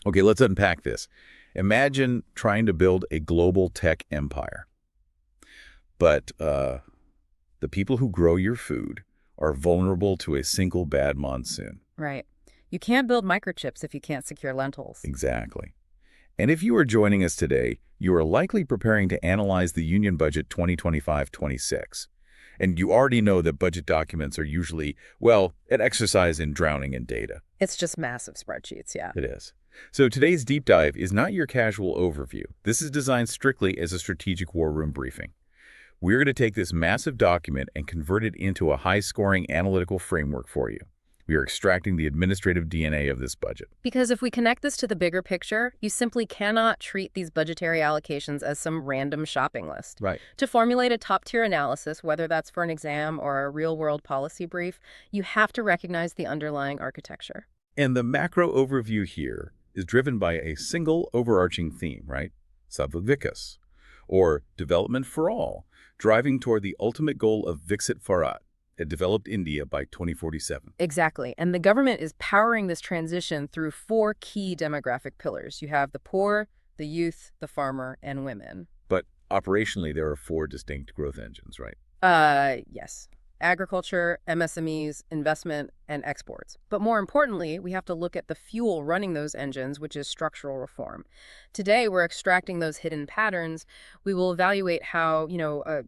Okay, let's unpack this. Imagine trying to build a global tech empire, but the people who grow your food are vulnerable to a single bad monsoon. Right. You can't build microchips if you can't secure lentils. Exactly. And if you are joining us today, you are likely preparing to analyze the Union Budget 2025-26. And you already know that budget documents are usually, well, an exercise in drowning in data. It's just massive spreadsheets, yeah. It is. So today's deep dive is not your casual overview. This is designed strictly as a strategic war room briefing. We're going to take this massive document and convert it into a high-scoring analytical framework for you. We are extracting the administrative DNA of this budget. Because if we connect this to the bigger picture, you simply cannot treat these budgetary allocations as some random shopping list. Right. To formulate a top-tier analysis, whether that's for an exam or a real-world policy brief, you have to recognize the underlying architecture. And the macro overview here is driven by a single overarching theme, right? Sabva Vikas, or development for all, driving toward the ultimate goal of Viksit Bharat, a developed India by 2047. Exactly. And the government is powering this transition through 4 key demographic pillars. You have the poor, the youth, the farmer, and women. But operationally, there are 4 distinct growth engines, right? Yes. Agriculture, MSMEs, investment, and exports. But more importantly, we have to look at the fuel running those engines, which is structural reform. Today, we're extracting those hidden patterns. We will evaluate how, a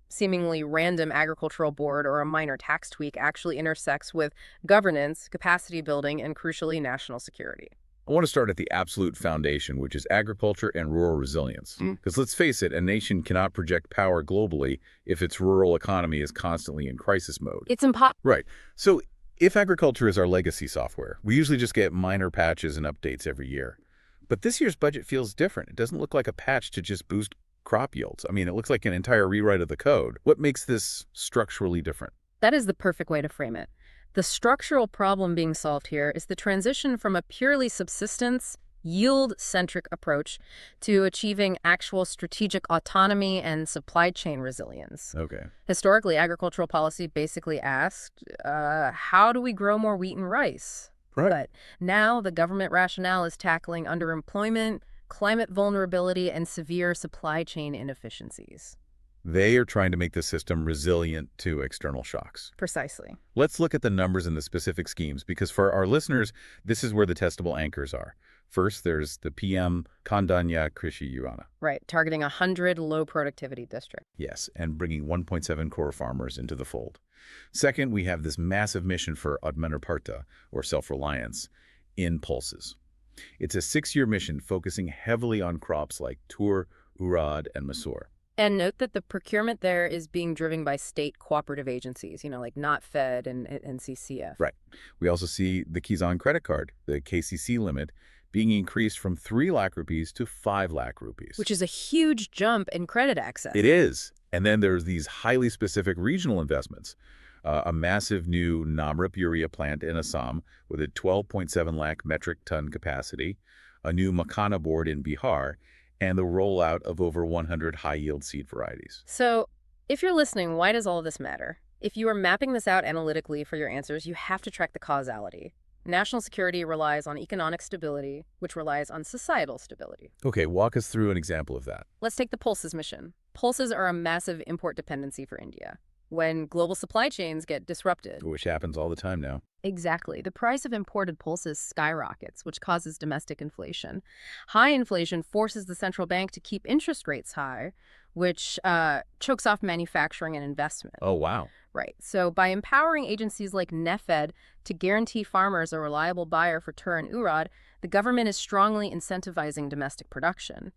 seemingly random agricultural board or a minor tax tweak actually intersects with governance, capacity building, and crucially, national security. I want to start at the absolute foundation, which is agriculture and rural resilience. Because let's face it, a nation cannot project power globally if its rural economy is constantly in crisis mode. It's impossible. Right. So if agriculture is our legacy software, we usually just get minor patches and updates every year. But this year's budget feels different. It doesn't look like a patch to just boost crop yields. I mean, it looks like an entire rewrite of the code. What makes this structurally different? That is the perfect way to frame it. The structural problem being solved here is the transition from a purely subsistence, yield-centric approach to achieving actual strategic autonomy and supply chain resilience. Okay. Historically, agricultural policy basically asked, how do we grow more wheat and rice? Right. But now the government rationale is tackling underemployment, climate vulnerability, and severe supply chain inefficiencies. They are trying to make the system resilient to external shocks. Precisely. Let's look at the numbers and the specific schemes, because for our listeners, this is where the testable anchors are. First, there's the PM Kandanya Krishi Yojana. Right, targeting 100 low-productivity districts. Yes, and bringing 1.7 crore farmers into the fold. Second, we have this massive mission for Atmanirbharta, or self-reliance, in pulses. It's a 6-year mission focusing heavily on crops like tur, urad, and masoor. And note that the procurement there is being driven by state cooperative agencies, like NotFed and NCCF. Right. We also see the Kisan credit card, the KCC limit, being increased from 3 lakh rupees to 5 lakh rupees. Which is a huge jump in credit access. It is. And then there's these highly specific regional investments. A massive new Namrup urea plant in Assam with a 12.7 lakh metric ton capacity, a new Makhana board in Bihar, and the rollout of over 100 high-yield seed varieties. So, if you're listening, why does all of this matter? If you are mapping this out analytically for your answers, you have to track the causality. National security relies on economic stability, which relies on societal stability. Okay, walk us through an example of that. Let's take the pulses mission. Pulses are a massive import dependency for India. When global supply chains get disrupted. Which happens all the time now. Exactly. The price of imported pulses skyrockets, which causes domestic inflation. High inflation forces the central bank to keep interest rates high, which chokes off manufacturing and investment. Oh, wow. Right. So by empowering agencies like NEFED to guarantee farmers a reliable buyer for tur and urad, the government is strongly incentivizing domestic production.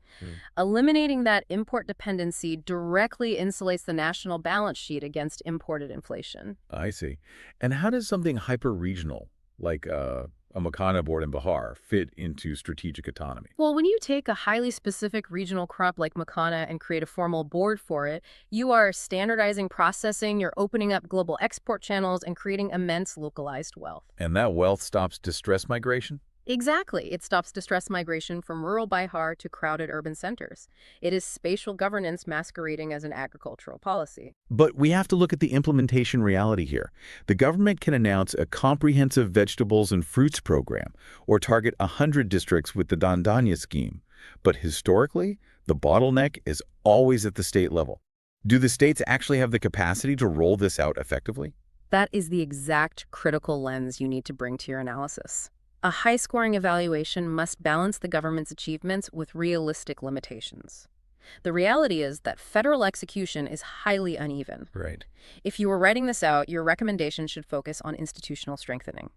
Eliminating that import dependency directly insulates the national balance sheet against imported inflation. I see. And how does something hyper-regional, like a Makhana board in Bihar, fit into strategic autonomy? Well, when you take a highly specific regional crop like Makhana and create a formal board for it, you are standardizing processing, you're opening up global export channels, and creating immense localized wealth. And that wealth stops distress migration? Exactly. It stops distress migration from rural Bihar to crowded urban centers. It is spatial governance masquerading as an agricultural policy. But we have to look at the implementation reality here. The government can announce a comprehensive vegetables and fruits program or target 100 districts with the Dandanya scheme. But historically, the bottleneck is always at the state level. Do the states actually have the capacity to roll this out effectively? That is the exact critical lens you need to bring to your analysis. A high-scoring evaluation must balance the government's achievements with realistic limitations. The reality is that federal execution is highly uneven. Right. If you were writing this out, your recommendation should focus on institutional strengthening.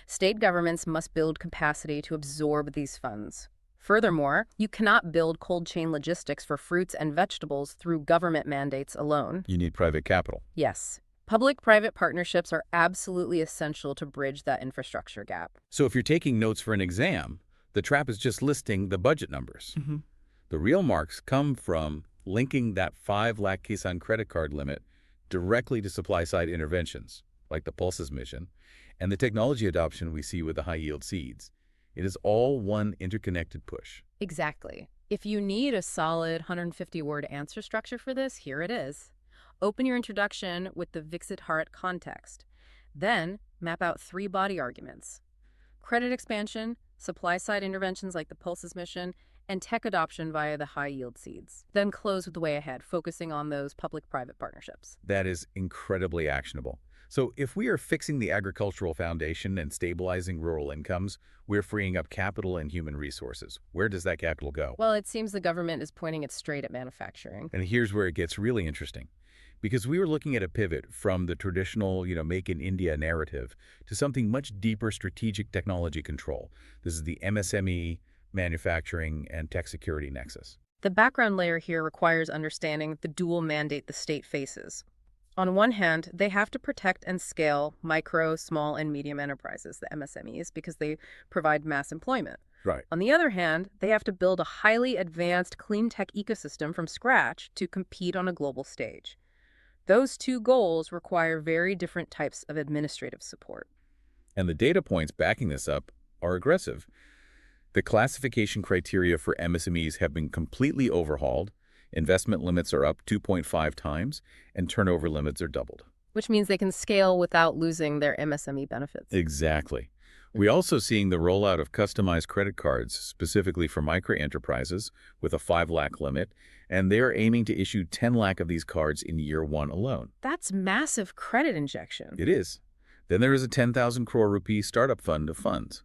State governments must build capacity to absorb these funds. Furthermore, you cannot build cold chain logistics for fruits and vegetables through government mandates alone. You need private capital. Yes, public-private partnerships are absolutely essential to bridge that infrastructure gap. So if you're taking notes for an exam, the trap is just listing the budget numbers. Mhm. The real marks come from linking that 5 lakh Kisan credit card limit directly to supply-side interventions, like the Pulses mission, and the technology adoption we see with the high-yield seeds. It is all one interconnected push. Exactly. If you need a solid 150-word answer structure for this, here it is. Open your introduction with the Viksit Bharat context. Then, map out 3 body arguments: credit expansion, supply-side interventions like the Pulses mission, and tech adoption via the high-yield seeds. Then close with the way ahead, focusing on those public-private partnerships. That is incredibly actionable. So if we are fixing the agricultural foundation and stabilizing rural incomes, we're freeing up capital and human resources. Where does that capital go? Well, it seems the government is pointing it straight at manufacturing. And here's where it gets really interesting. Because we were looking at a pivot from the traditional, make in India narrative to something much deeper strategic technology control. This is the MSME, manufacturing, and tech security nexus. The background layer here requires understanding the dual mandate the state faces. On one hand, they have to protect and scale micro, small, and medium enterprises, the MSMEs, because they provide mass employment. Right. On the other hand, they have to build a highly advanced clean tech ecosystem from scratch to compete on a global stage. Those two goals require very different types of administrative support. And the data points backing this up are aggressive. The classification criteria for MSMEs have been completely overhauled. Investment limits are up 2.5 times, and turnover limits are doubled. Which means they can scale without losing their MSME benefits. Exactly. We're also seeing the rollout of customized credit cards, specifically for micro-enterprises, with a 5 lakh limit, and they're aiming to issue 10 lakh of these cards in year 1 alone. That's massive credit injection. It is. Then there is a 10,000 crore rupee startup fund of funds.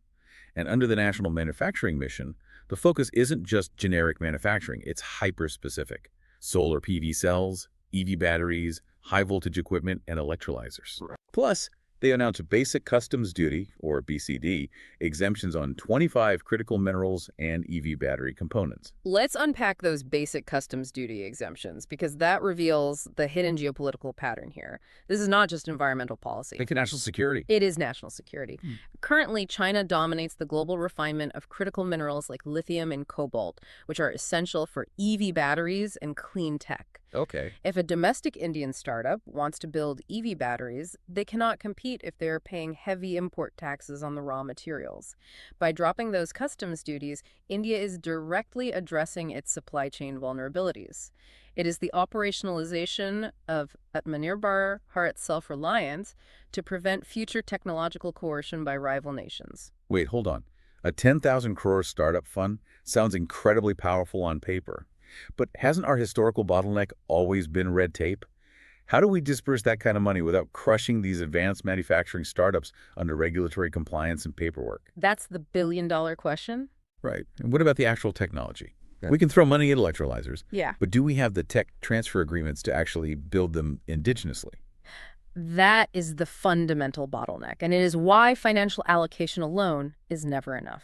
And under the National Manufacturing Mission, the focus isn't just generic manufacturing, it's hyper-specific. Solar PV cells, EV batteries, high-voltage equipment, and electrolyzers. Plus, they announced basic customs duty, or BCD, exemptions on 25 critical minerals and EV battery components. Let's unpack those basic customs duty exemptions, because that reveals the hidden geopolitical pattern here. This is not just environmental policy. Think of national security. It is national security. Currently, China dominates the global refinement of critical minerals like lithium and cobalt, which are essential for EV batteries and clean tech. Okay. If a domestic Indian startup wants to build EV batteries, they cannot compete if they're paying heavy import taxes on the raw materials. By dropping those customs duties, India is directly addressing its supply chain vulnerabilities. It is the operationalization of Atmanirbhar Bharat self-reliance to prevent future technological coercion by rival nations. Wait, hold on. A 10,000 crore startup fund sounds incredibly powerful on paper. But hasn't our historical bottleneck always been red tape? How do we disperse that kind of money without crushing these advanced manufacturing startups under regulatory compliance and paperwork? That's the billion-dollar question. Right. And what about the actual technology? We can throw money at electrolyzers, Yeah. but do we have the tech transfer agreements to actually build them indigenously? That is the fundamental bottleneck, and it is why financial allocation alone is never enough.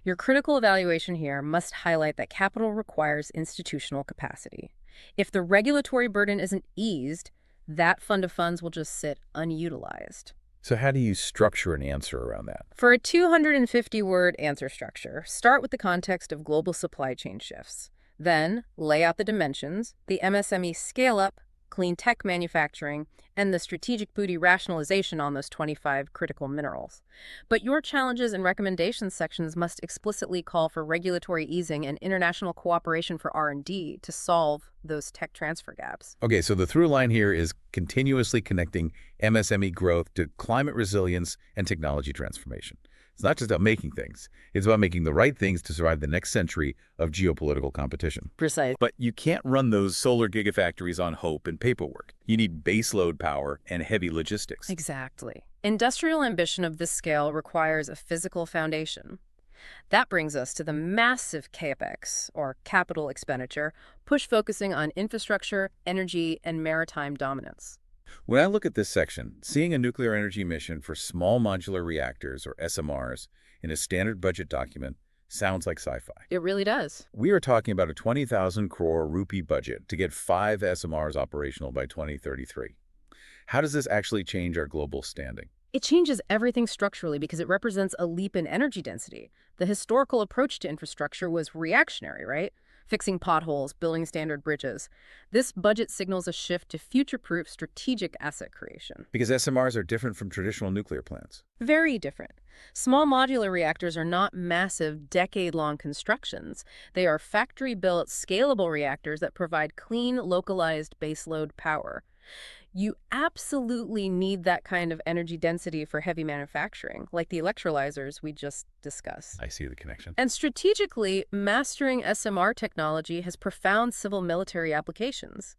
Your critical evaluation here must highlight that capital requires institutional capacity. If the regulatory burden isn't eased, that fund of funds will just sit unutilized. So how do you structure an answer around that? For a 250-word answer structure, start with the context of global supply chain shifts. Then, lay out the dimensions, the MSME scale-up, clean tech manufacturing, and the strategic booty rationalization on those 25 critical minerals. But your challenges and recommendations sections must explicitly call for regulatory easing and international cooperation for R&D to solve those tech transfer gaps. Okay, so the through line here is continuously connecting MSME growth to climate resilience and technology transformation. It's not just about making things. It's about making the right things to survive the next century of geopolitical competition. Precise. But you can't run those solar gigafactories on hope and paperwork. You need baseload power and heavy logistics. Exactly. Industrial ambition of this scale requires a physical foundation. That brings us to the massive CapEx, or capital expenditure, push focusing on infrastructure, energy, and maritime dominance. When I look at this section, seeing a nuclear energy mission for small modular reactors, or SMRs, in a standard budget document sounds like sci-fi. It really does. We are talking about a 20,000 crore rupee budget to get 5 SMRs operational by 2033. How does this actually change our global standing? It changes everything structurally because it represents a leap in energy density. The historical approach to infrastructure was reactionary, right? Fixing potholes, building standard bridges. This budget signals a shift to future-proof strategic asset creation. Because SMRs are different from traditional nuclear plants. Very different. Small modular reactors are not massive, decade-long constructions. They are factory-built, scalable reactors that provide clean, localized baseload power. You absolutely need that kind of energy density for heavy manufacturing, like the electrolyzers we just discussed. I see the connection. And strategically, mastering SMR technology has profound civil-military applications.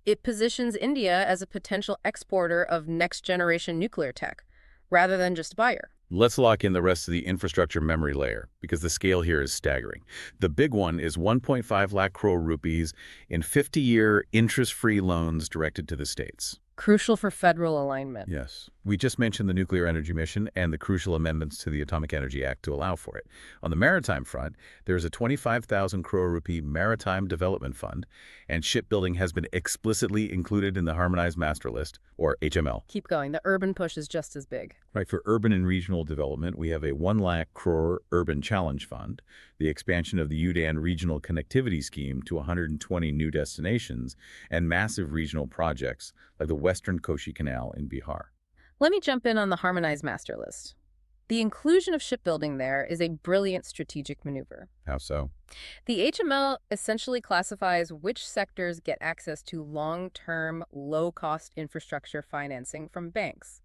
It positions India as a potential exporter of next-generation nuclear tech, rather than just buyer. Let's lock in the rest of the infrastructure memory layer, because the scale here is staggering. The big one is 1.5 lakh crore rupees in 50-year interest-free loans directed to the states. Crucial for federal alignment. Yes. We just mentioned the nuclear energy mission and the crucial amendments to the Atomic Energy Act to allow for it. On the maritime front, there's a 25,000 crore rupee Maritime Development Fund, and shipbuilding has been explicitly included in the Harmonized Master List, or HML. Keep going. The urban push is just as big. Right, for urban and regional development, we have a 1 lakh crore Urban Challenge Fund, the expansion of the UDAN Regional Connectivity Scheme to 120 new destinations, and massive regional projects like the Western Koshi Canal in Bihar. Let me jump in on the Harmonized Master List. The inclusion of shipbuilding there is a brilliant strategic maneuver. How so? The HML essentially classifies which sectors get access to long-term, low-cost infrastructure financing from banks.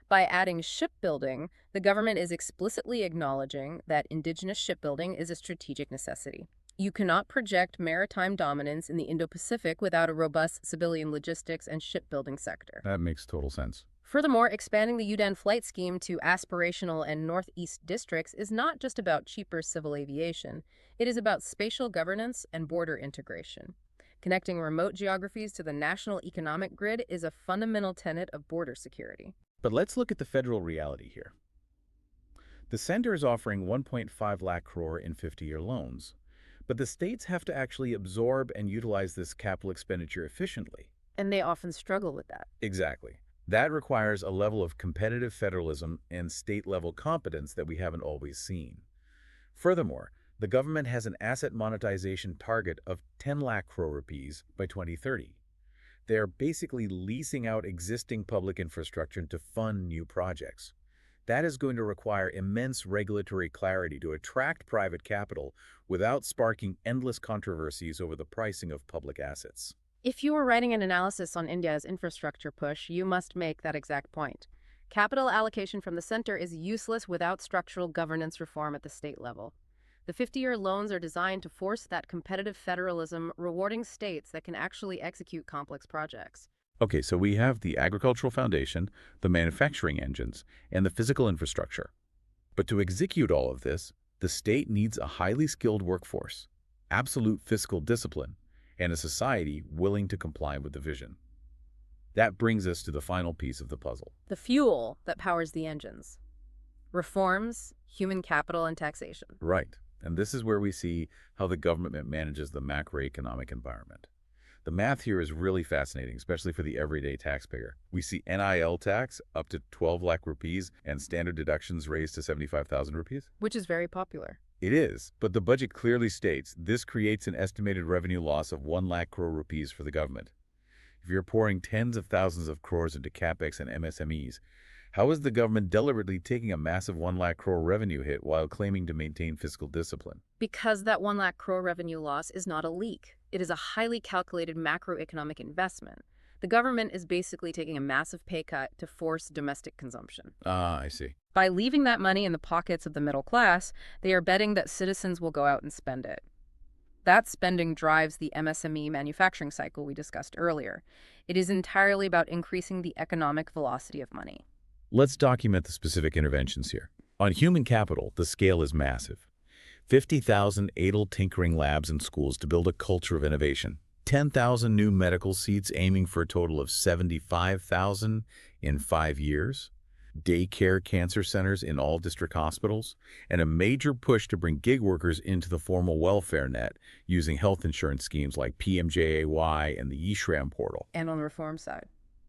By adding shipbuilding, the government is explicitly acknowledging that indigenous shipbuilding is a strategic necessity. You cannot project maritime dominance in the Indo-Pacific without a robust civilian logistics and shipbuilding sector. That makes total sense. Furthermore, expanding the UDAN flight scheme to aspirational and northeast districts is not just about cheaper civil aviation. It is about spatial governance and border integration. Connecting remote geographies to the national economic grid is a fundamental tenet of border security. But let's look at the federal reality here. The center is offering 1.5 lakh crore in 50-year loans, but the states have to actually absorb and utilize this capital expenditure efficiently. And they often struggle with that. Exactly. That requires a level of competitive federalism and state-level competence that we haven't always seen. Furthermore, the government has an asset monetization target of 10 lakh crore rupees by 2030. They are basically leasing out existing public infrastructure to fund new projects. That is going to require immense regulatory clarity to attract private capital without sparking endless controversies over the pricing of public assets. If you were writing an analysis on India's infrastructure push, you must make that exact point. Capital allocation from the center is useless without structural governance reform at the state level. The 50-year loans are designed to force that competitive federalism, rewarding states that can actually execute complex projects. Okay, so we have the agricultural foundation, the manufacturing engines, and the physical infrastructure. But to execute all of this, the state needs a highly skilled workforce, absolute fiscal discipline, and a society willing to comply with the vision. That brings us to the final piece of the puzzle. The fuel that powers the engines. Reforms, human capital, and taxation. Right. And this is where we see how the government manages the macroeconomic environment. The math here is really fascinating, especially for the everyday taxpayer. We see NIL tax up to 12 lakh rupees and standard deductions raised to 75,000 rupees. Which is very popular. It is, but the budget clearly states this creates an estimated revenue loss of 1 lakh crore rupees for the government. If you're pouring tens of thousands of crores into capex and MSMEs, how is the government deliberately taking a massive 1 lakh crore revenue hit while claiming to maintain fiscal discipline? Because that 1 lakh crore revenue loss is not a leak. It is a highly calculated macroeconomic investment. The government is basically taking a massive pay cut to force domestic consumption. Ah, I see. By leaving that money in the pockets of the middle class, they are betting that citizens will go out and spend it. That spending drives the MSME manufacturing cycle we discussed earlier. It is entirely about increasing the economic velocity of money. Let's document the specific interventions here. On human capital, the scale is massive. 50,000 idle tinkering labs and schools to build a culture of innovation. 10,000 new medical seats aiming for a total of 75,000 in 5 years. Daycare cancer centers in all district hospitals, and a major push to bring gig workers into the formal welfare net using health insurance schemes like PMJAY and the eShram portal. And on the reform side,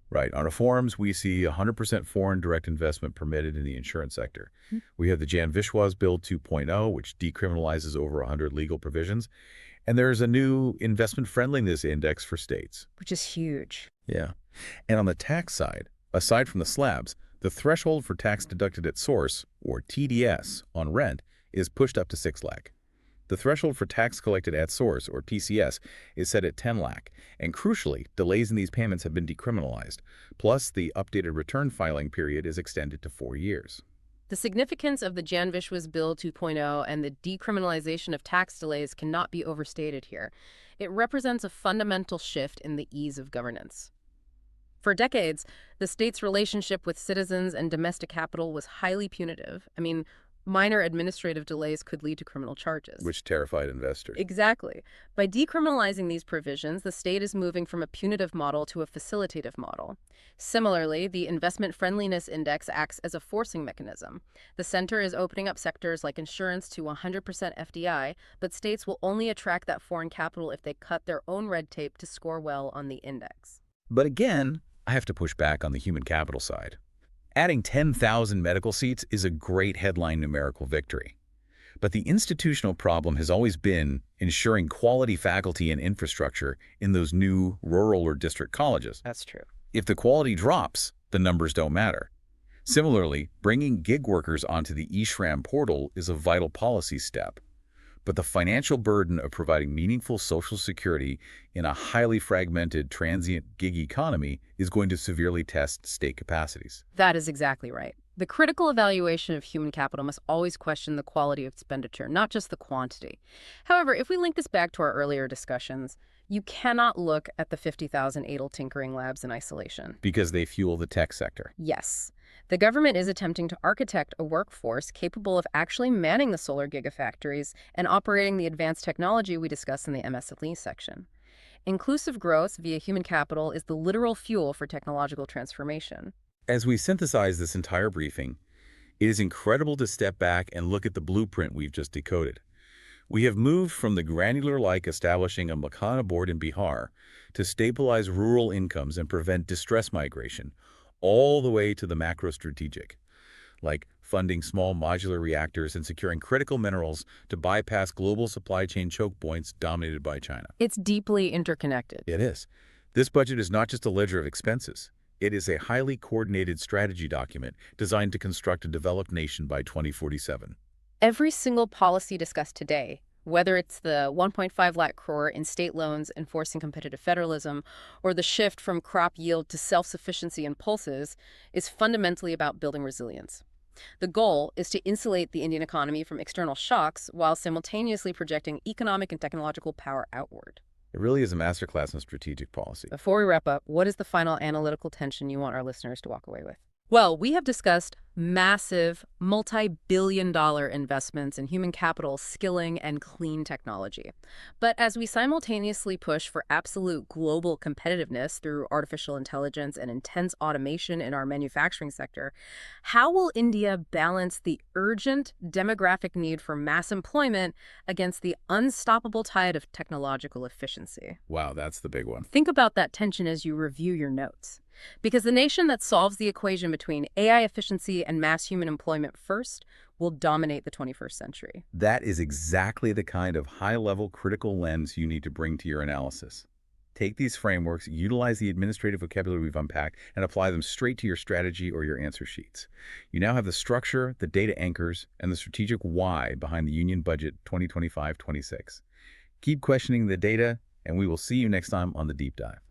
Right. On reforms, we see 100% foreign direct investment permitted in the insurance sector. We have the Jan Vishwas Bill 2.0, which decriminalizes over 100 legal provisions. And there's a new investment friendliness index for states. which is huge. Yeah. And on the tax side, aside from the slabs, the threshold for tax deducted at source, or TDS, on rent is pushed up to 6 lakh. The threshold for tax collected at source, or TCS, is set at 10 lakh, and crucially, delays in these payments have been decriminalized. Plus, the updated return filing period is extended to 4 years. The significance of the Jan Vishwas Bill 2.0 and the decriminalization of tax delays cannot be overstated here. It represents a fundamental shift in the ease of governance. For decades, the state's relationship with citizens and domestic capital was highly punitive. Minor administrative delays could lead to criminal charges. Which terrified investors. Exactly. By decriminalizing these provisions, the state is moving from a punitive model to a facilitative model. Similarly, the Investment Friendliness Index acts as a forcing mechanism. The center is opening up sectors like insurance to 100% FDI, but states will only attract that foreign capital if they cut their own red tape to score well on the index. But again, I have to push back on the human capital side. Adding 10,000 medical seats is a great headline numerical victory. But the institutional problem has always been ensuring quality faculty and infrastructure in those new rural or district colleges. That's true. If the quality drops, the numbers don't matter. Similarly, bringing gig workers onto the eShram portal is a vital policy step. But the financial burden of providing meaningful social security in a highly fragmented, transient gig economy is going to severely test state capacities. That is exactly right. The critical evaluation of human capital must always question the quality of expenditure, not just the quantity. However, if we link this back to our earlier discussions, you cannot look at the 50,000 idle tinkering labs in isolation. Because they fuel the tech sector. Yes. The government is attempting to architect a workforce capable of actually manning the solar gigafactories and operating the advanced technology we discussed in the MSME section. Inclusive growth via human capital is the literal fuel for technological transformation. As we synthesize this entire briefing, it is incredible to step back and look at the blueprint we've just decoded. We have moved from the granular-like establishing a Makana board in Bihar to stabilize rural incomes and prevent distress migration, all the way to the macro-strategic, like funding small modular reactors and securing critical minerals to bypass global supply chain choke points dominated by China. It's deeply interconnected. It is. This budget is not just a ledger of expenses. It is a highly coordinated strategy document designed to construct a developed nation by 2047. Every single policy discussed today, whether it's the 1.5 lakh crore in state loans enforcing competitive federalism or the shift from crop yield to self-sufficiency in pulses, is fundamentally about building resilience. The goal is to insulate the Indian economy from external shocks while simultaneously projecting economic and technological power outward. It really is a masterclass in strategic policy. Before we wrap up, what is the final analytical tension you want our listeners to walk away with? Well, we have discussed massive, multi-billion-dollar investments in human capital, skilling, and clean technology. But as we simultaneously push for absolute global competitiveness through artificial intelligence and intense automation in our manufacturing sector, how will India balance the urgent demographic need for mass employment against the unstoppable tide of technological efficiency? Wow, that's the big one. Think about that tension as you review your notes. Because the nation that solves the equation between AI efficiency and mass human employment first will dominate the 21st century. That is exactly the kind of high-level critical lens you need to bring to your analysis. Take these frameworks, utilize the administrative vocabulary we've unpacked, and apply them straight to your strategy or your answer sheets. You now have the structure, the data anchors, and the strategic why behind the Union Budget 2025-26. Keep questioning the data, and we will see you next time on the Deep Dive.